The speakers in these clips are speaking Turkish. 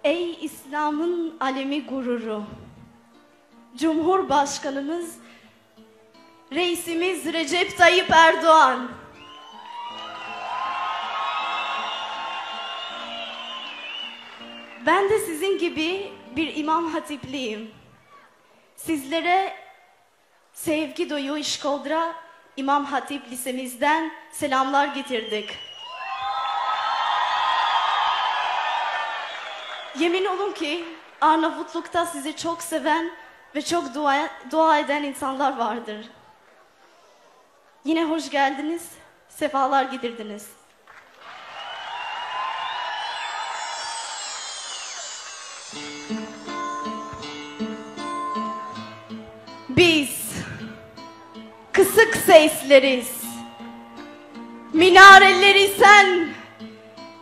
Ey İslam'ın alemi gururu, Cumhurbaşkanımız, Reisimiz Recep Tayyip Erdoğan. Ben de sizin gibi bir İmam Hatipliyim. Sizlere sevgi dolu İşkoldra İmam Hatip Lisemizden selamlar getirdik. Yemin olun ki Arnavutluk'ta sizi çok seven ve çok dua eden insanlar vardır. Yine hoş geldiniz, sefalar getirdiniz. Biz kısık sesleriz, minareleri sen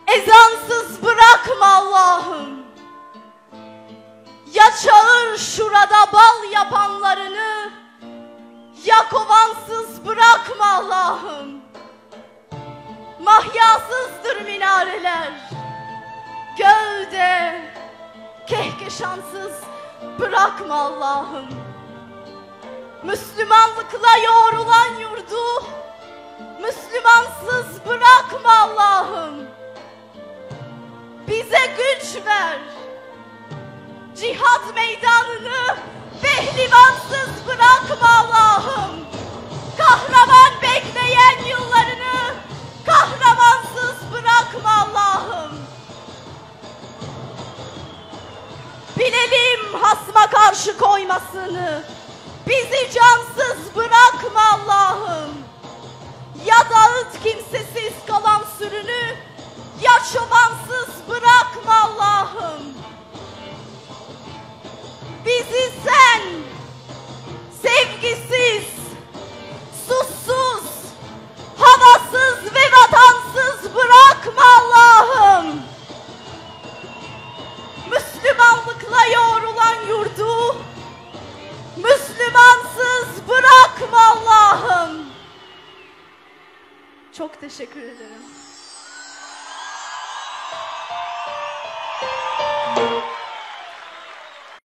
ezansız bırakma Allah'ım. Ya çağır şurada bal yapanlarını, ya kovansız bırakma Allah'ım. Mahyasızdır minareler, gövde kehkeşansız bırakma Allah'ım. Müslümanlıkla yoğrulan yurdu Müslümansız bırakma Allah'ım. Bize güç ver, cihat meydanını pehlivansız bırakma Allah'ım. Kahraman bekleyen yıllarını kahramansız bırakma Allah'ım. Bilelim hasma karşı koymasını, bizi cansız bırakma Allah'ım. Ya dağıt kimsesiz kalan sürünü, ya çobansız bırakma Allah'ım. Bizi sen sevgisiz, susuz, havasız ve vatansız bırakma Allah'ım. Müslümanlıkla yoğrulan yurdu Müslümansız bırakma Allah'ım. Çok teşekkür ederim.